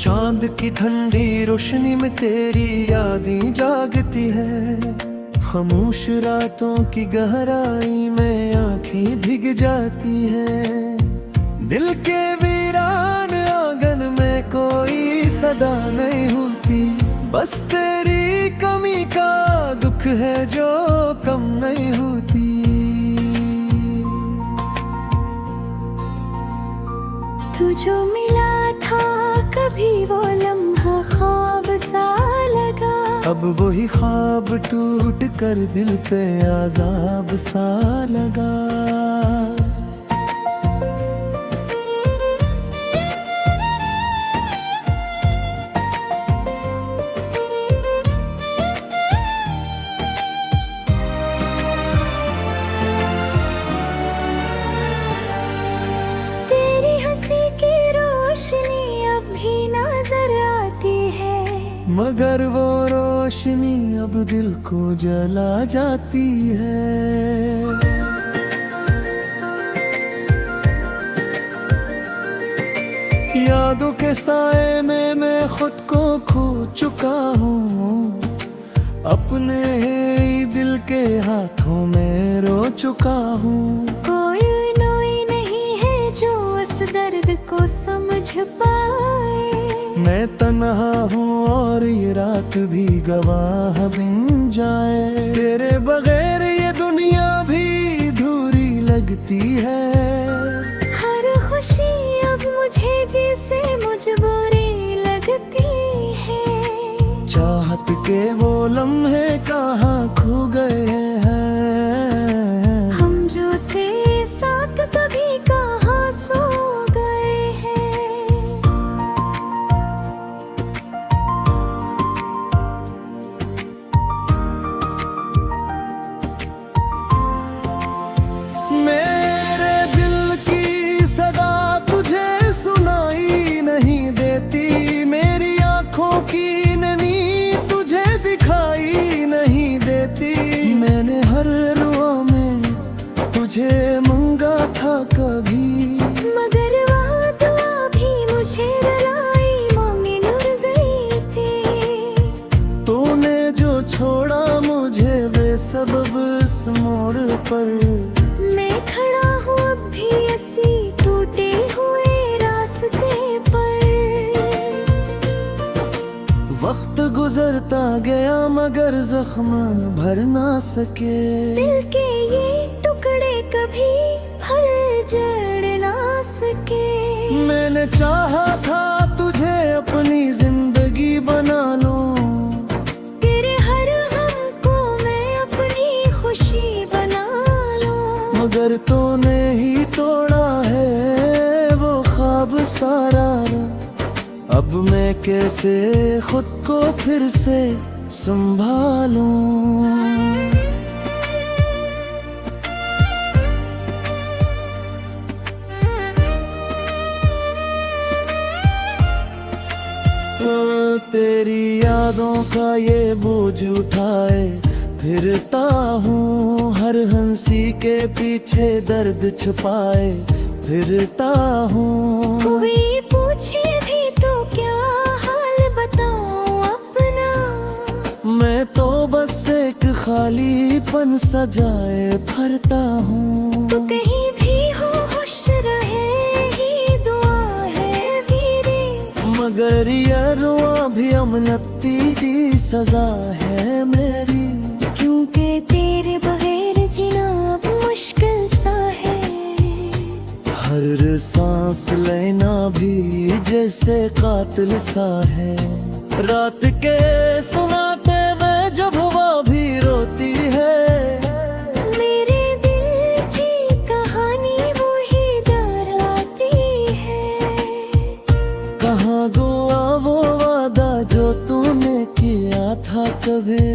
चांद की ठंडी रोशनी में तेरी यादें जागती है। खामोश रातों की गहराई में आंखें भीग जाती है। दिल के वीरान आंगन में कोई सदा नहीं होती, बस तेरी कमी का दुख है जो कम नहीं होती। तू जो मिला था कभी वो लम्हा ख्वाब सा लगा, अब वही ख्वाब टूट कर दिल पे आज़ाब सा लगा। मगर वो रोशनी अब दिल को जला जाती है। यादों के साए में मैं खुद को खो चुका हूँ, अपने ही दिल के हाथों में रो चुका हूँ। कोई नोई नहीं है जो इस दर्द को समझ पाए। मैं तन्हा हूँ और ये रात भी गवाह बन जाए। तेरे बगैर ये दुनिया भी अधूरी लगती है। हर खुशी अब मुझे जैसे मजबूरी लगती है। चाहत के वो लम्हे कहाँ खो गए हैं। हम जो थे साथ कभी कहाँ सो गए हैं। मेरे दिल की सदा तुझे सुनाई नहीं देती, मेरी आंखों की नमी तुझे दिखाई नहीं देती। मैंने हर रुआ में तुझे मांगा था कभी, मगर वहाँ दुआ भी मुझे रुलाई मांगे नुर गई थी। तूने जो छोड़ा मुझे बेसबब इस मोड़ पर, मैं खड़ा हूँ अब भी ऐसी टूटे हुए रास्ते पर। वक्त गुजरता गया मगर जख्म भर ना सके। दिल के ये टुकड़े कभी भर जड़ ना सके। मैंने चाहा था तुझे अपनी जिंदगी बना लूं, तेरे हर गम को मैं अपनी खुशी बना लूं। मगर तूने ही तोड़ा है वो ख्वाब सारा। अब मैं कैसे खुद को फिर से संभालूं। तेरी यादों का ये बोझ उठाए फिरता हूँ, हर हंसी के पीछे दर्द छुपाए फिरता हूँ। कोई पूछे भी तो क्या हाल बताऊं अपना, मैं तो बस एक खालीपन सजाए भरता हूँ। तो कहीं भी हो खुश रहे ही दुआ है मेरी, मगर ये रुआ भी अमनती की सजा है मेरी। क्योंकि तेरे बगैर जीना अब मुश्किल सा है। हर सांस लेना भी जैसे कातिल सा है। रात के सुनाते हुए जब हवा भी रोती है, मेरे दिल की कहानी वो ही दोहराती है। कहाँ गुआ वो वादा जो तूने किया था कभी,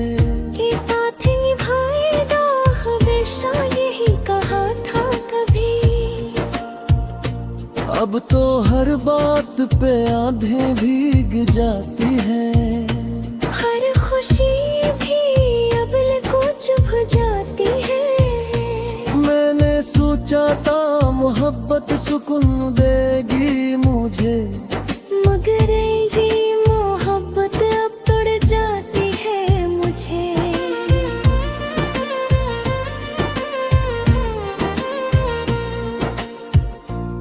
के साथ निभाएगा हमेशा यही कहा था कभी। अब तो हर बात पे आंधें भीग जाती है। हर खुशी भी अब को चुभ जाती है। मैंने सोचा था मोहब्बत सुकून देगी मुझे, मगर ये मोहब्बत अब तोड़ जाती है मुझे।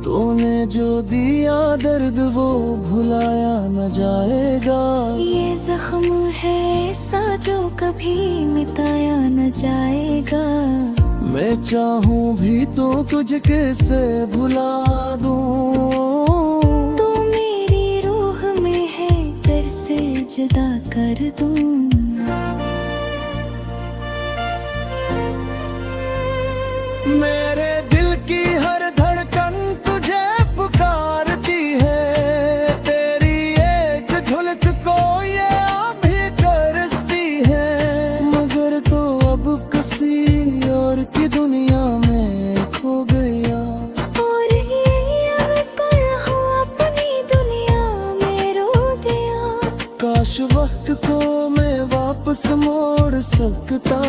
तूने जो दिया दर्द वो भुलाया न जाएगा। ये जख्म है ऐसा जो कभी मिटाया न जाएगा। मैं चाहूँ भी तो तुझे कैसे भुला दूँ। तू मेरी रूह में है तेरे से जुदा कर दूँ। मेरे दिल की हर धड़कन तुझे पुकारती है। तेरी एक झलक को ये अभी तरसती है। मगर तो अब किसी और की दुनिया में खो गया। और ये पर हूँ अपनी दुनिया में रो गया। काश वक्त को मैं वापस मोड़ सकता।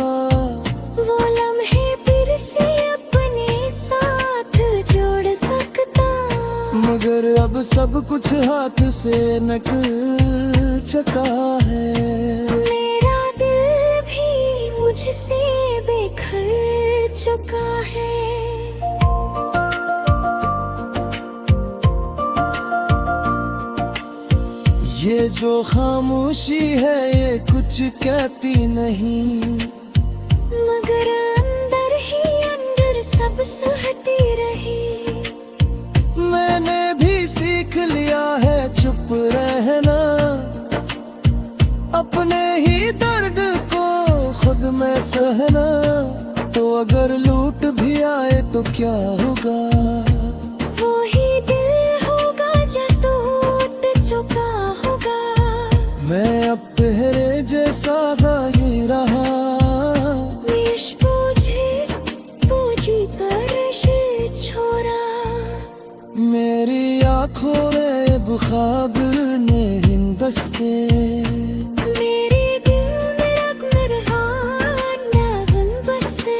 वो लम्हे फिर से अपने साथ जोड़ सकता। मगर अब सब कुछ हाथ से निकल चुका है। मेरा दिल भी मुझसे बिखर चुका है। ये जो खामोशी है ये कुछ कहती नहीं। मगर अंदर ही अंदर सब सहती रही। मैंने भी सीख लिया है चुप रहना। अपने ही दर्द को खुद में सहना। तो अगर लूट भी आए तो क्या होगा। वो ही दिल होगा जो टूट चुका होगा। मैं अब पहरे जैसा गाई रहा। विश पूछी परश छोड़ा। मेरी आँखों में अब ख्वाब नहीं बसते। मेरे दिल में अब नरहान नागन बसते।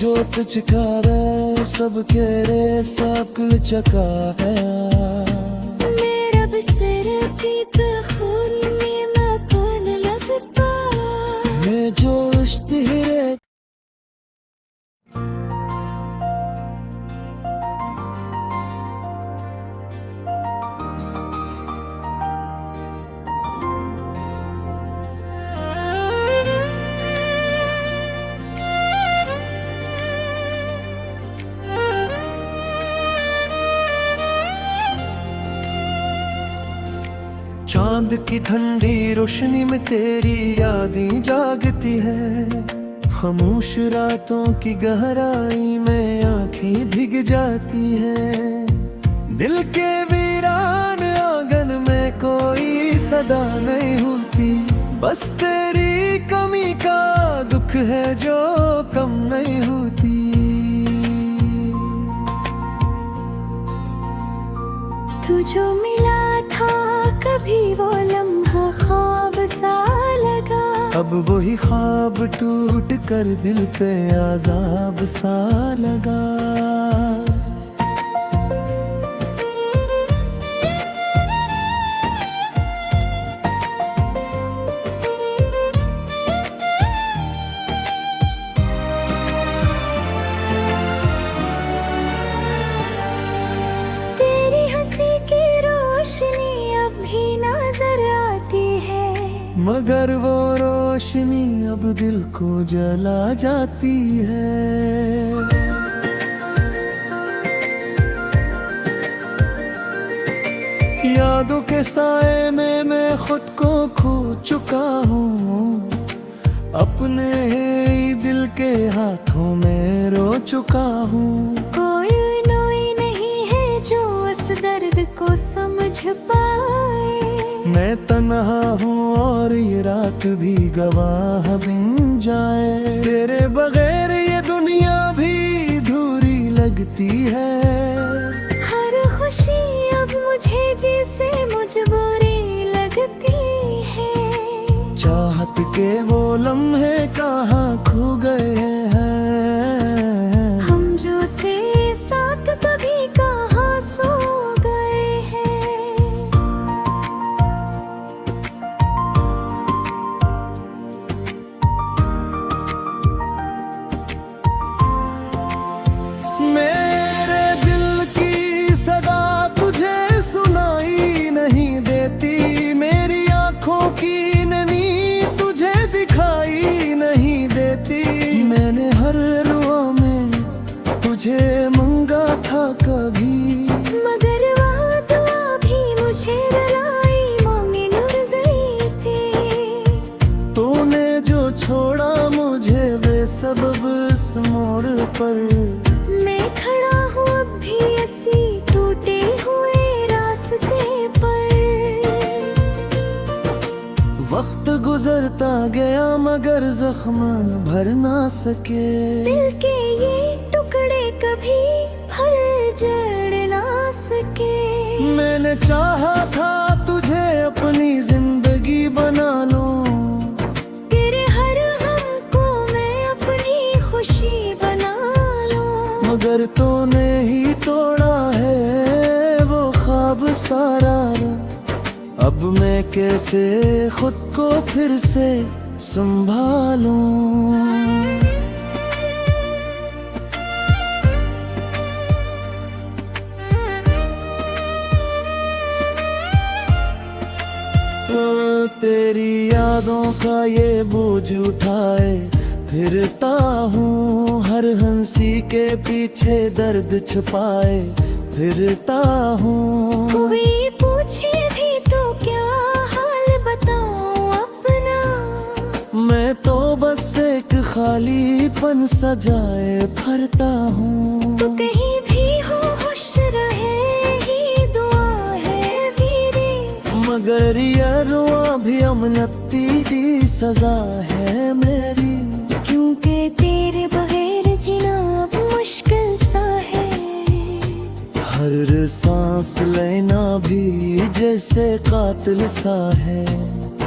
जो तुझका रे सब के रे सकल चका है। मेरा बसर पीत खून में मपन लगता। मैं जो इश्तिहारे चांद की ठंडी रोशनी में तेरी यादें जागती है। खामोश रातों की गहराई में आंखें भीग जाती है। दिल के वीरान आंगन में कोई सदा नहीं होती। बस तेरी कमी का दुख है जो कम नहीं होती। तू जो मिला था कभी वो लम्हा ख्वाब सा लगा। अब वही ख्वाब टूट कर दिल पे आजाब सा लगा। तेरी हंसी की रोशनी अब भी नजर आती है। मगर वो रोशनी अब दिल को जला जाती है। यादों के साए में मैं खुद को खो चुका हूँ। अपने ही दिल के हाथों में रो चुका हूँ। कोई नोई नहीं है जो इस दर्द को समझ पाए। मैं तन्हा हूँ और ये रात भी गवाह बन जाए। तेरे बगैर ये दुनिया भी अधूरी लगती है। हर खुशी अब मुझे जैसे मजबूरी लगती है। चाहत के वो लम्हे कहाँ खो गए हैं। हम जो थे साथ कभी कहाँ सो गए हैं। तुझे मंगा था कभी, मगर वहाँ दुआ भी मुझे रुलाई, मोमिन उड़ गई थी। तूने जो छोड़ा मुझे बेसबब इस मोड़ पर, मैं खड़ा हूँ अब भी ऐसी टूटे हुए रास्ते पर। वक्त गुजरता गया मगर जख्म भर ना सके, दिल के ये टुकड़े कभी भर जड़ ना सके। मैंने चाहा था तुझे अपनी जिंदगी बना लूं, तेरे हर गम को मैं अपनी खुशी बना लूं। मगर तूने ही तोड़ा है वो ख्वाब सारा। अब मैं कैसे खुद को फिर से संभालूं। तेरी यादों का ये बोझ उठाए फिरता हूँ, हर हंसी के पीछे दर्द छुपाए फिरता हूँ। कोई पूछे भी तो क्या हाल बताऊं अपना, मैं तो बस एक खालीपन सजाए भरता हूँ। तो कहीं भी हो खुश रहे ही दुआ है मेरी, मगर ये रुआ भी अमनती की सजा है मेरी। क्योंकि तेरे बगैर जीना अब मुश्किल सा है, हर सांस लेना भी जैसे कातिल सा है।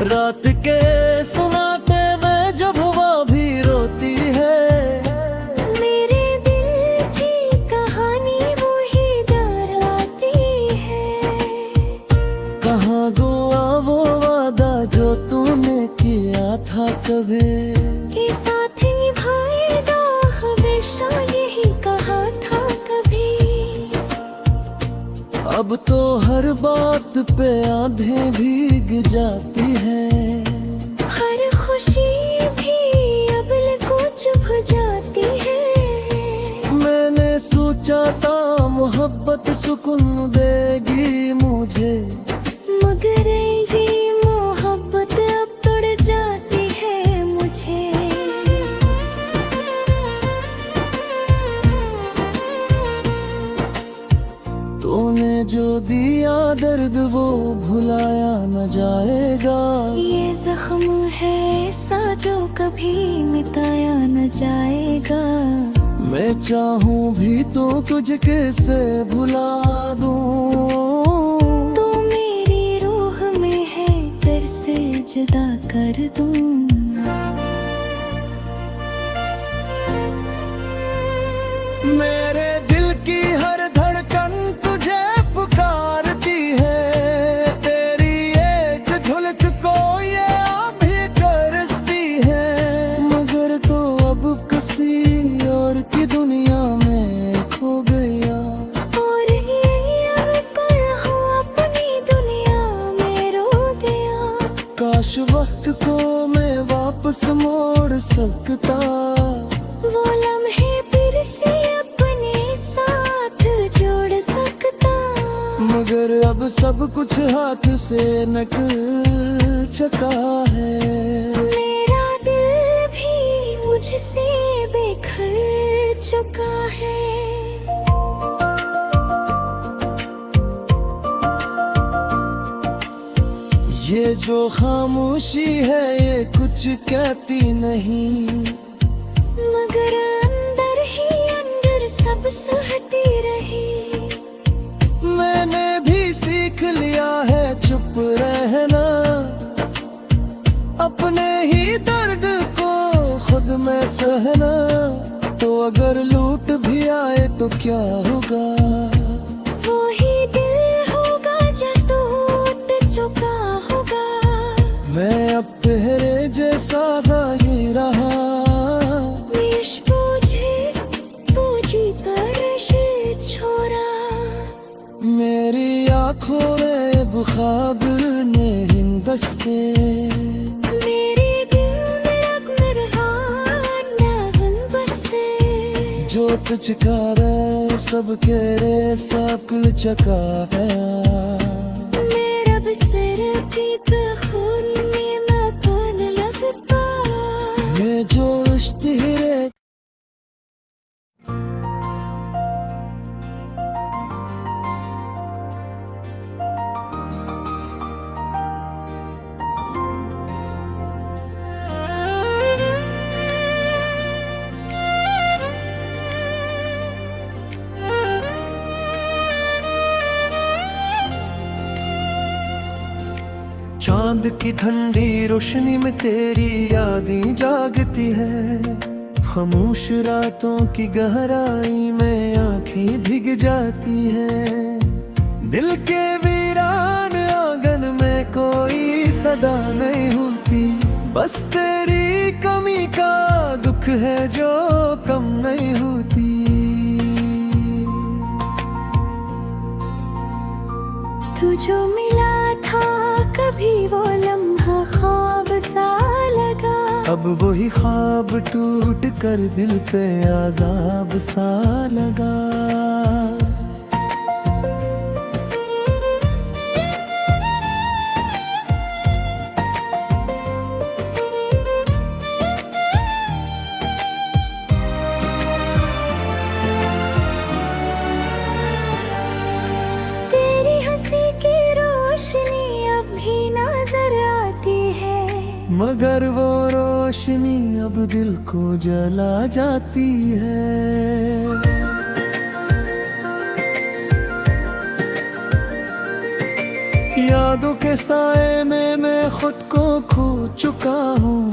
रात के सुनाते में जब हवा भी रोती है, मेरे दिल की कहानी वो ही डराती है। कहाँ गुआ वो वादा जो तूने किया था कभी, के साथ निभाएगा हमेशा यही कहा था कभी। अब तो हर बात पे आंधें भीग जाती है, हर खुशी भी अब को चुभ जाती है। मैंने सोचा था मोहब्बत सुकून देगी मुझे, मगर ये मोहब्बत अब तोड़ जाती है मुझे। तूने जो दिया दर्द वो भुलाया न जाएगा, ये जख्म है ऐसा जो कभी मिटाया न जाएगा। मैं चाहूँ भी तो तुझे कैसे भुला दूँ। तो मेरी रूह में है दर से जुदा कर दूं। मेरे दिल की हर धड़कन तुझे पुकारती है, तेरी एक झलक को ये अभी तरसती है। मगर तो अब किसी और की दुनिया में खो गया, और ये पर हूँ अपनी दुनिया में रो गया। काश वक्त को मैं वापस मोड़ सकता, वो लम्हे फिर से अपने साथ जोड़ सकता। मगर अब सब कुछ हाथ से निकल चुका है। मेरा दिल भी मुझसे बिखर चुका है। ये जो खामोशी है ये कुछ कहती नहीं, मगर अंदर ही अंदर सब सहती रही। मैंने भी सीख लिया है चुप रहना, अपने ही दर्द को खुद में सहना। तो अगर लूट भी आए तो क्या होगा, वो ही दिल होगा जो टूट चुका होगा। मैं अब पहरे जैसा ही रहा, विश पूछी परश छोरा। मेरी आँखों में अब ख्वाब ने हिंदस्ते, मेरे दिल में अब नगन बसते। जो तुझका रे सबके रे सकल चका है मेरा बसर पीत खून में मैं कौन लगता ये जो इश्तिहारे चांद की ठंडी रोशनी में तेरी यादें जागती है खामोश रातों की गहराई में आंखें भीग जाती है दिल के वीरान आंगन में कोई सदा नहीं होती बस तेरी कमी का दुख है जो कम नहीं होती तू जो मिला था कभी वो लम्हा ख्वाब सा लगा अब वही ख्वाब टूट कर दिल पे आजाब सा लगा तेरी हंसी की रोशनी अब भी नजर आती है मगर वो रोशनी अब दिल को जला जाती है यादों के साए में मैं खुद को खो चुका हूँ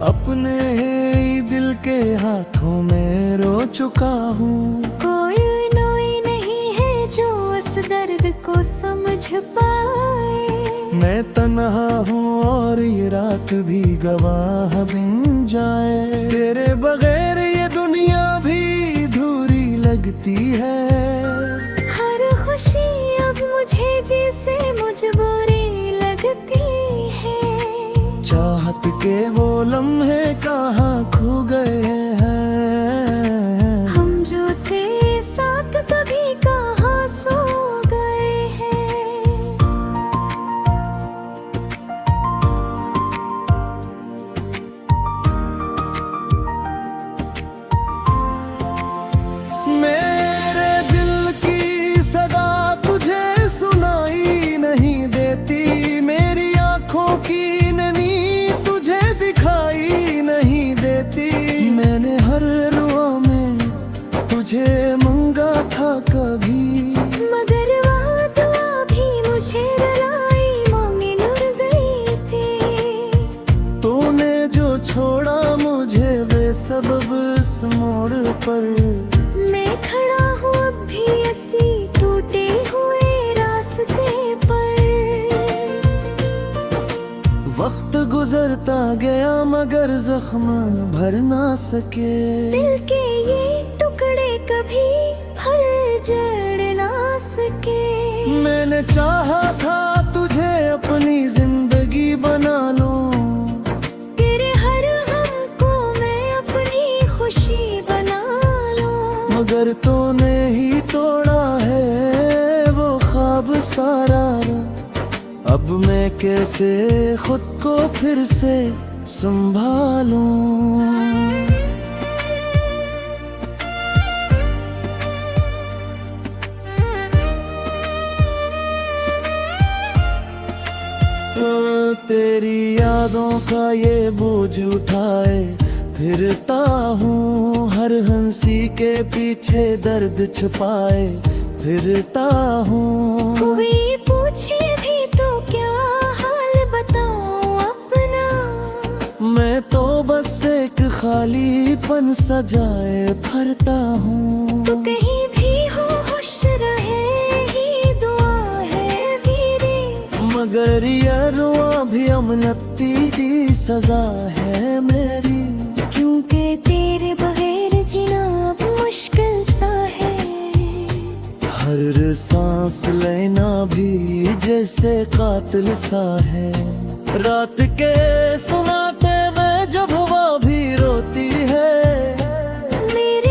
अपने ही दिल के हाथों में रो चुका हूँ कोई नोई नहीं है जो इस दर्द को समझ पाए मैं तन्हा हूँ और ये रात भी गवाह बन जाए तेरे बगैर ये दुनिया भी अधूरी लगती है हर खुशी अब मुझे जैसे मजबूरी लगती है चाहत के वो लम्हे कहाँ खो गए हैं हम जो थे साथ कभी कहाँ सो गए हैं मेरे दिल की सदा तुझे सुनाई नहीं देती मेरी आंखों की नमी तुझे दिखाई नहीं देती मैंने हर रुआ में तुझे मांगा था कभी मगर वहाँ दुआ भी मुझे रुलाई मांगी नुर गई थी तूने जो छोड़ा मुझे बेसबब इस मोड़ पर मैं खड़ा हूँ अब भी ऐसी टूटे हुए रास्ते पर वक्त गुजरता गया मगर जख्म भर ना सके दिल के ये टुकड़े कभी भर जड़ ना सके मैंने चाहा था तुझे अपनी जिंदगी बना लूं तेरे हर गम को मैं अपनी खुशी बना लूं मगर तूने ही तोड़ा है वो ख्वाब सारा अब मैं कैसे खुद को फिर से संभालूं तेरी यादों का ये बोझ उठाए फिरता हूँ हर हंसी के पीछे दर्द छुपाए फिरता हूँ कोई पूछे भी तो क्या हाल बताऊं अपना मैं तो बस एक खालीपन सजाए भरता हूँ तो कहीं भी हो खुश रहे ही दुआ है मेरी मगर ये रुआ भी अमनती की सजा है मेरी क्योंकि तेरे बगैर जीना अब मुश्किल सा है हर सांस लेना भी जैसे कातिल सा है रात के सुनाते में जब हवा भी रोती है मेरे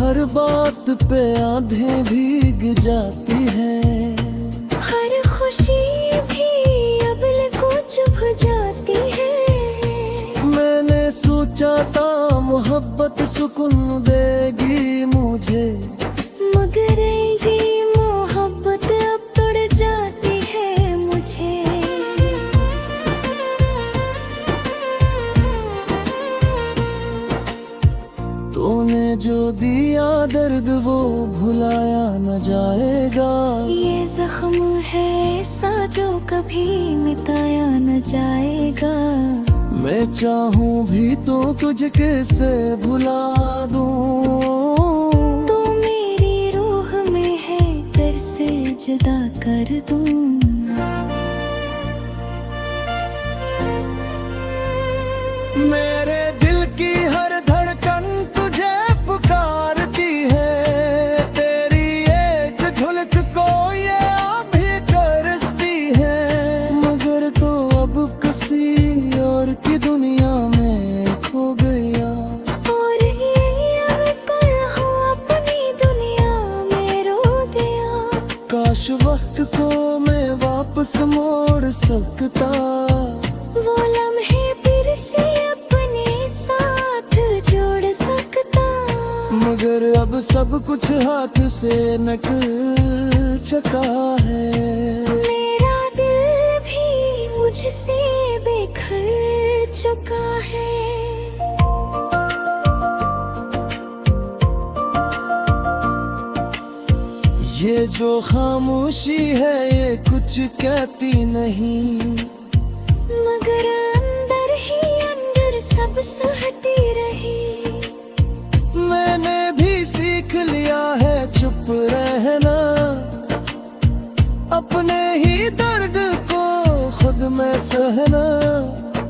हर बात पे आंधें भीग जाती है, हर खुशी भी अबल को चुभ जाती है। मैंने सोचा था मोहब्बत सुकून देगी मुझे, मगर ये मोहब्बत अब तोड़ जाती है मुझे। तूने जो दिया दर्द वो भुलाया न जाएगा, ये जख्म है ऐसा जो कभी मिटाया न जाएगा। मैं चाहूँ भी तो तुझे कैसे भुला दूँ, तो मेरी रूह में है दर से जुदा कर दूँ। मेरे दिल की हर धड़कन तुझे पुकारती है, तेरी एक झलक को ये अभी तरसती है। मगर तो अब किसी और की दुनिया में खो गया, और ये कर हूँ अपनी दुनिया में रो गया। काश वक्त को मैं वापस मोड़ सकता, वो लम्हे फिर से अपने साथ जोड़ सकता। मगर अब सब कुछ हाथ से निकल चुका है। मेरा दिल भी मुझसे बिखर चुका है। ये जो खामोशी है ये कुछ कहती नहीं, मगर अंदर ही अंदर सब सहती रही। मैंने भी सीख लिया है चुप रहना, अपने ही दर्द को खुद में सहना।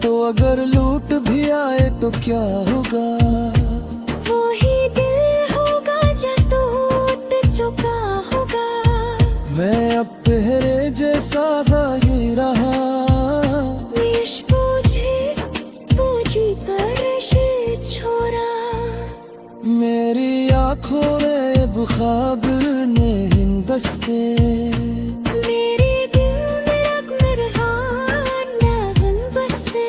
तो अगर लूट भी आए तो क्या होगा, वो ही दिल होगा जो टूट चुका होगा। मैं अब पहरे जैसा गाई रहा, पूछी परश छोरा। मेरी आँखों में अब ख्वाब ने हिंदस्ते, मेरे दिल में अकबर नागन बसते।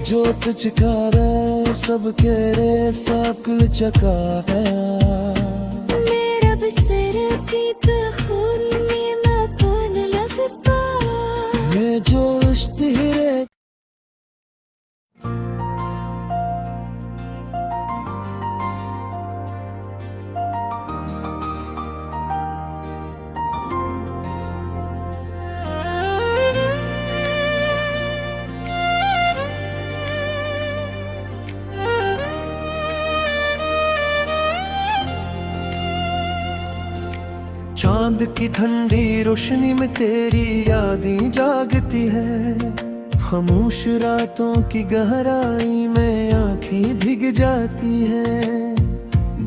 जो तुझका रे सब के रे सकल चका है। मेरा बसर पीत खून में ना कौन लगता। मैं जो इश्तिहारे चांद की ठंडी रोशनी में तेरी यादें जागती है, खामोश रातों की गहराई में आंखें भीग जाती है।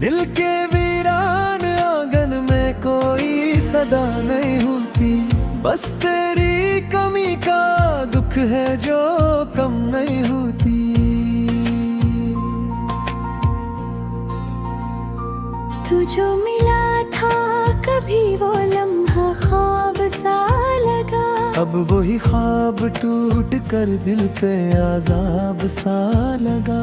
दिल के वीरान आंगन में कोई सदा नहीं होती, बस तेरी कमी का दुख है जो कम नहीं होती। तू जो मिला था कभी वो लम्हा ख्वाब सा लगा, अब वही ख्वाब टूट कर दिल पे आज़ाब सा लगा।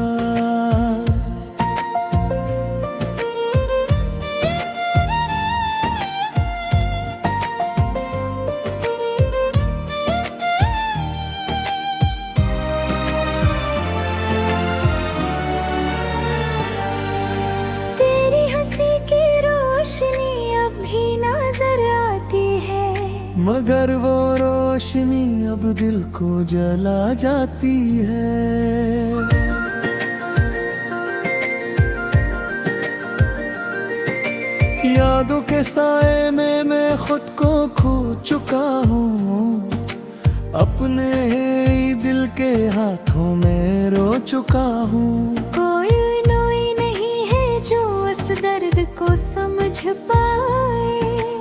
तेरी हंसी की रोशनी अब भी नजर आती है, मगर वो रोशनी अब दिल को जला जाती है। यादों के साए में मैं खुद को खो चुका हूँ, अपने ही दिल के हाथों में रो चुका हूँ। कोई नोई नहीं है जो इस दर्द को समझ पाए।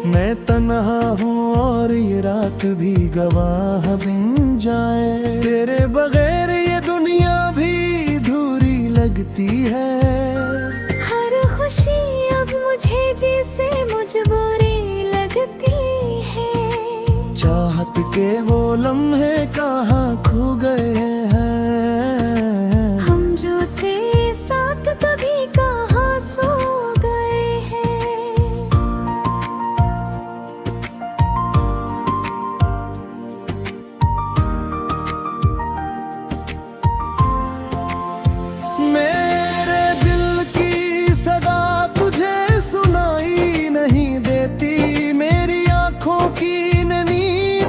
मैं तन्हा हूँ और ये रात भी गवाह बन जाए, तेरे बगैर ये दुनिया भी अधूरी लगती है। हर खुशी अब जैसे मजबूरी लगती है। चाहत के वो लम्हे कहाँ खो गए हैं। हम जो थे साथ कभी कहाँ सो गए हैं। मेरे दिल की सदा तुझे सुनाई नहीं देती, मेरी आंखों की नमी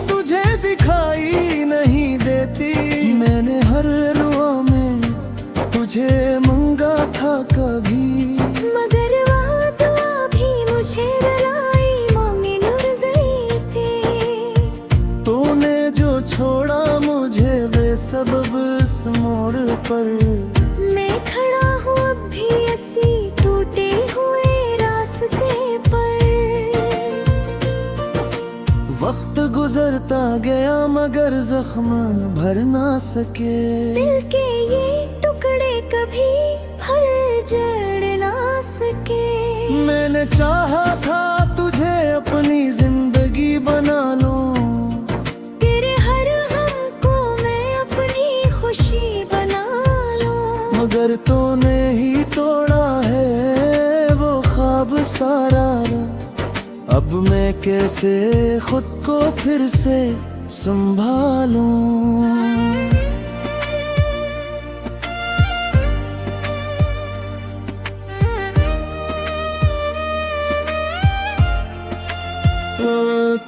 तुझे दिखाई नहीं देती। मैंने हर रुआ में तुझे मांगा था कभी, मगर वहाँ दुआ भी मुझे रुलाई मांगी नुर गई थी। तूने जो छोड़ा मुझे बेसबब इस मोड़ पर, मैं खड़ा हूँ अब भी ऐसी टूटे हुए रास्ते पर। वक्त गुजरता गया मगर जख्म भर ना सके। दिल के ये टुकड़े कभी भर जड़ ना सके। मैंने चाहा था तुझे अपनी जिंदगी बना लूं, तेरे हर गम को मैं अपनी खुशी बना लूं। मगर तूने ही तोड़ा है वो ख्वाब सारा। अब मैं कैसे खुद को फिर से संभालूं।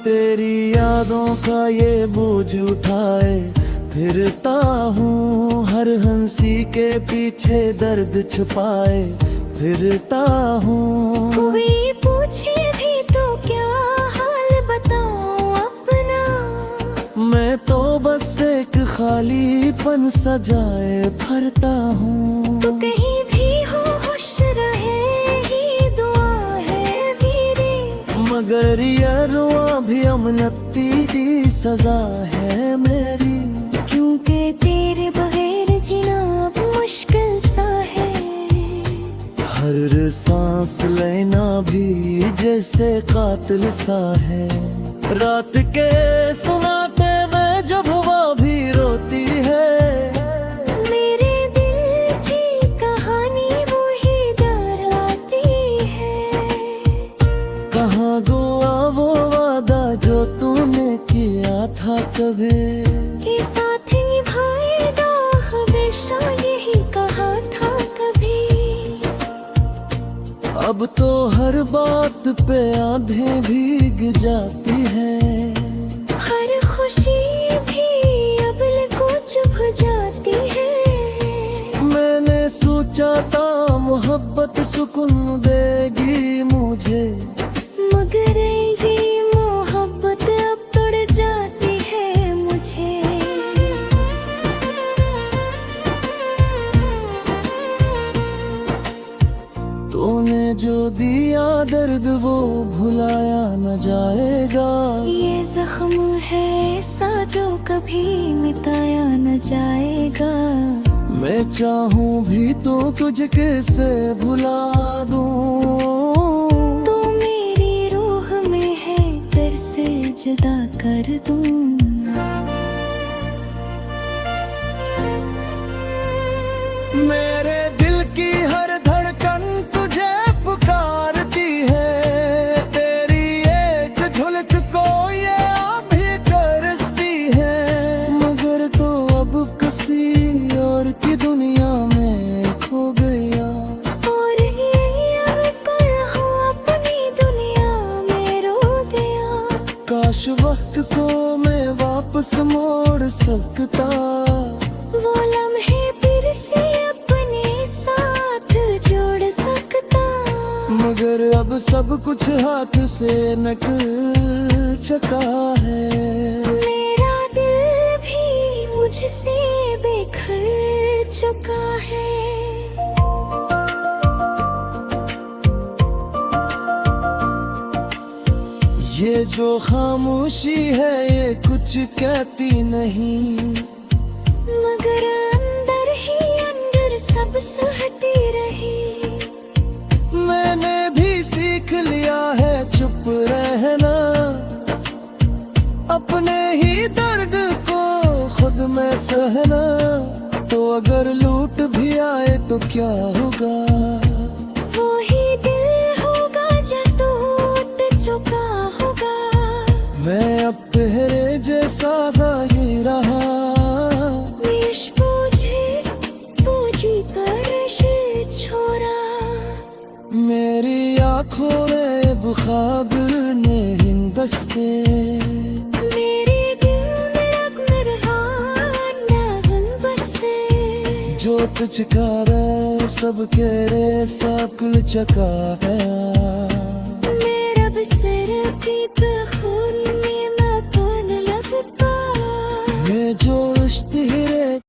तेरी यादों का ये बोझ उठाए फिरता हूँ, हर हंसी के पीछे दर्द छुपाए फिरता हूँ। कोई पूछे भी तो क्या हाल बताऊं अपना, मैं तो बस एक खालीपन सजाए भरता हूँ। तो कहीं भी हो खुश रहे ही दुआ है मेरी। मगर ये रुआ भी अमनती की सजा है मेरी। क्योंकि तेरे बगैर जीना अब मुश्किल सा है। हर सांस लेना भी जैसे कातिल सा है। रात के सुनाते में जब हवा भी रोती है, मेरे दिल की कहानी वो ही डराती है। कहाँ गुआ वो वादा जो तूने किया था कभी, के साथ निभाएगा हमेशा यही कहा था कभी। अब तो हर बात पे आंधें भीग जाती है। हर खुशी भी अब को चुभ जाती है। मैंने सोचा था मोहब्बत सुकून देगी मुझे, मगर ये मोहब्बत अब तोड़ जाती है मुझे। तूने जो दिया दर्द वो भुलाया न जाएगा। ये जख्म है ऐसा जो कभी मिटाया न जाएगा। मैं चाहूँ भी तो तुझे कैसे भुला दूँ। तो मेरी रूह में है तेरे से जुदा कर दूं। मेरे दिल की हर धड़कन तुझे पुकारती है। तेरी एक झलक को ये अभी तरसती है। मगर तो अब किसी और की दुनिया में खो गया। और ये कर हूँ अपनी दुनिया में रो गया। काश वक्त को मैं वापस मोड़ सकता। वो लम्हे फिर से अपने साथ जोड़ सकता। मगर अब सब कुछ हाथ से निकल चुका है। मेरा दिल भी मुझसे बेखर चुका है। ये जो खामोशी है ये कुछ कहती नहीं। मगर अंदर ही अंदर सब सहती रही। मैंने भी सीख लिया सहना, तो अगर लूट भी आए तो क्या होगा। वो ही दिल होगा जो टूट चुका होगा। मैं अब पहरे जैसा गाई रहा, विश पूजी परश छोरा। मेरी आंखों में अब ख्वाब ने हिंदस्ते, मेरे दिल में अब नरहान नगन बसते। जो तुझका रे सब के रे सा कुल चका है। मेरा बसर भी